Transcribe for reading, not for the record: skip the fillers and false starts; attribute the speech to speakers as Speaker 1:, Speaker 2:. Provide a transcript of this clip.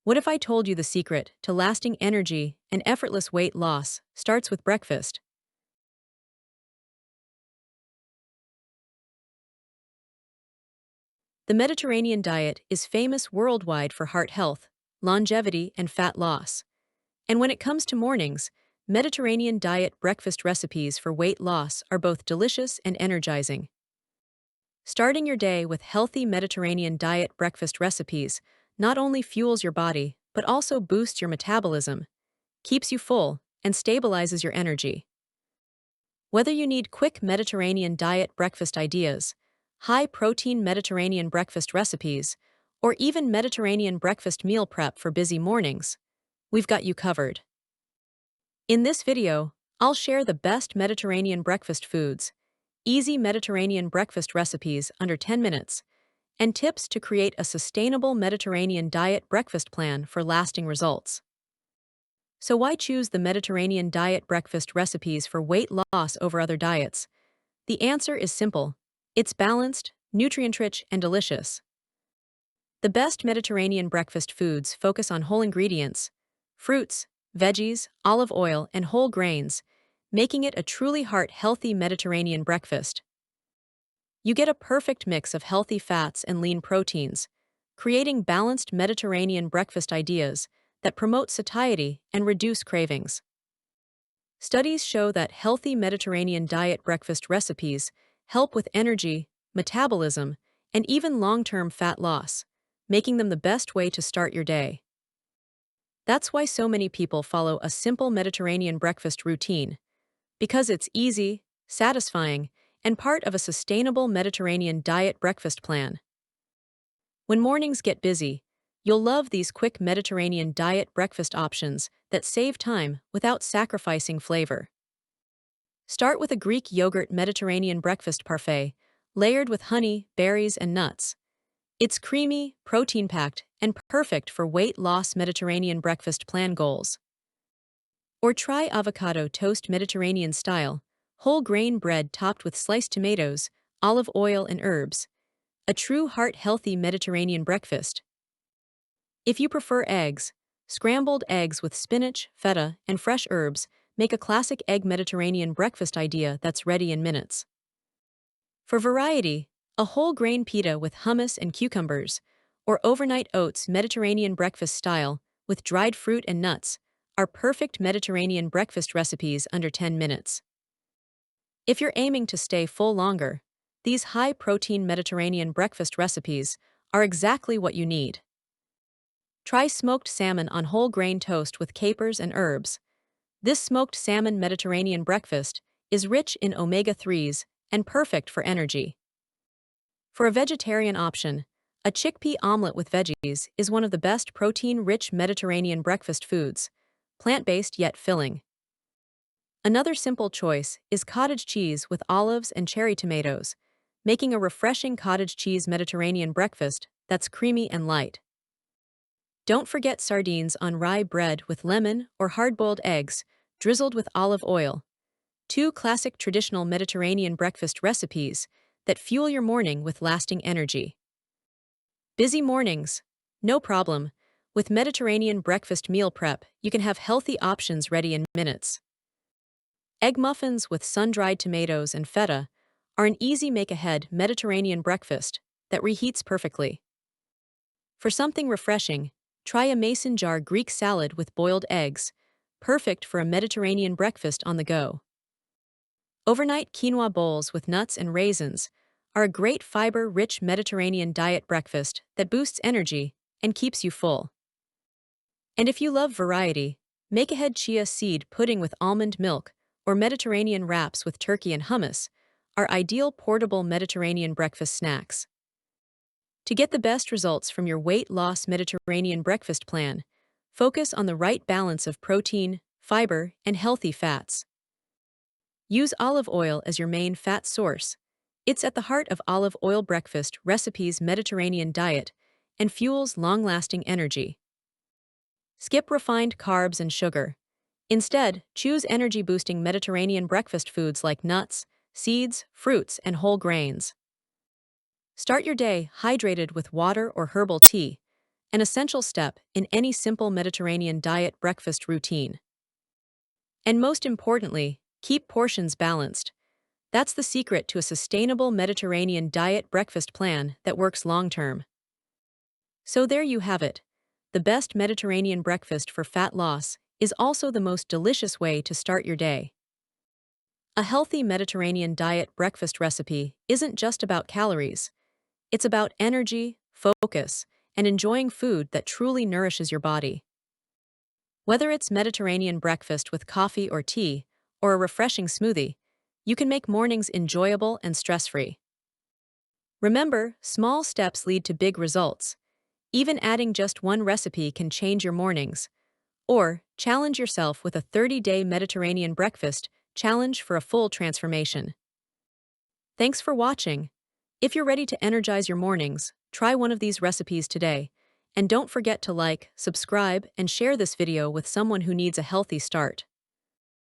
Speaker 1: What if I told you the secret to lasting energy and effortless weight loss starts with breakfast? The Mediterranean diet is famous worldwide for heart health, longevity, and fat loss. And when it comes to mornings, Mediterranean diet breakfast recipes for weight loss are both delicious and energizing. Starting your day with healthy Mediterranean diet breakfast recipes not only fuels your body, but also boosts your metabolism, keeps you full, and stabilizes your energy. Whether you need quick Mediterranean diet breakfast ideas, high-protein Mediterranean breakfast recipes, or even Mediterranean breakfast meal prep for busy mornings, we've got you covered. In this video, I'll share the best Mediterranean breakfast foods, easy Mediterranean breakfast recipes under 10 minutes, and tips to create a sustainable Mediterranean diet breakfast plan for lasting results. So why choose the Mediterranean diet breakfast recipes for weight loss over other diets? The answer is simple. It's balanced, nutrient-rich, and delicious. The best Mediterranean breakfast foods focus on whole ingredients, fruits, veggies, olive oil, and whole grains, making it a truly heart-healthy Mediterranean breakfast. You get a perfect mix of healthy fats and lean proteins, creating balanced Mediterranean breakfast ideas that promote satiety and reduce cravings. Studies show that healthy Mediterranean diet breakfast recipes help with energy, metabolism, and even long-term fat loss, making them the best way to start your day. That's why so many people follow a simple Mediterranean breakfast routine, because it's easy, satisfying, and part of a sustainable Mediterranean diet breakfast plan. When mornings get busy, you'll love these quick Mediterranean diet breakfast options that save time without sacrificing flavor. Start with a Greek yogurt Mediterranean breakfast parfait, layered with honey, berries, and nuts. It's creamy, protein-packed, and perfect for weight loss Mediterranean breakfast plan goals. Or try avocado toast Mediterranean style, whole grain bread topped with sliced tomatoes, olive oil, and herbs. A true heart-healthy Mediterranean breakfast. If you prefer eggs, scrambled eggs with spinach, feta, and fresh herbs make a classic egg Mediterranean breakfast idea that's ready in minutes. For variety, a whole grain pita with hummus and cucumbers, or overnight oats Mediterranean breakfast style with dried fruit and nuts, are perfect Mediterranean breakfast recipes under 10 minutes. If you're aiming to stay full longer, these high-protein Mediterranean breakfast recipes are exactly what you need. Try smoked salmon on whole grain toast with capers and herbs. This smoked salmon Mediterranean breakfast is rich in omega-3s and perfect for energy. For a vegetarian option, a chickpea omelet with veggies is one of the best protein-rich Mediterranean breakfast foods, plant-based yet filling. Another simple choice is cottage cheese with olives and cherry tomatoes, making a refreshing cottage cheese Mediterranean breakfast that's creamy and light. Don't forget sardines on rye bread with lemon or hard-boiled eggs, drizzled with olive oil. Two classic traditional Mediterranean breakfast recipes that fuel your morning with lasting energy. Busy mornings? No problem. With Mediterranean breakfast meal prep, you can have healthy options ready in minutes. Egg muffins with sun-dried tomatoes and feta are an easy make-ahead Mediterranean breakfast that reheats perfectly. For something refreshing, try a mason jar Greek salad with boiled eggs, perfect for a Mediterranean breakfast on the go. Overnight quinoa bowls with nuts and raisins are a great fiber-rich Mediterranean diet breakfast that boosts energy and keeps you full. And if you love variety, make-ahead chia seed pudding with almond milk or Mediterranean wraps with turkey and hummus are ideal portable Mediterranean breakfast snacks. To get the best results from your weight loss Mediterranean breakfast plan, focus on the right balance of protein, fiber, and healthy fats. Use olive oil as your main fat source. It's at the heart of olive oil breakfast recipes Mediterranean diet and fuels long-lasting energy. Skip refined carbs and sugar. Instead, choose energy-boosting Mediterranean breakfast foods like nuts, seeds, fruits, and whole grains. Start your day hydrated with water or herbal tea, an essential step in any simple Mediterranean diet breakfast routine. And most importantly, keep portions balanced. That's the secret to a sustainable Mediterranean diet breakfast plan that works long term. So there you have it. The best Mediterranean breakfast for fat loss is also the most delicious way to start your day. A healthy Mediterranean diet breakfast recipe isn't just about calories. It's about energy, focus, and enjoying food that truly nourishes your body. Whether it's Mediterranean breakfast with coffee or tea, or a refreshing smoothie, you can make mornings enjoyable and stress-free. Remember, small steps lead to big results. Even adding just one recipe can change your mornings. Or, challenge yourself with a 30-day Mediterranean breakfast challenge for a full transformation. Thanks for watching. If you're ready to energize your mornings, try one of these recipes today. And don't forget to like, subscribe, and share this video with someone who needs a healthy start.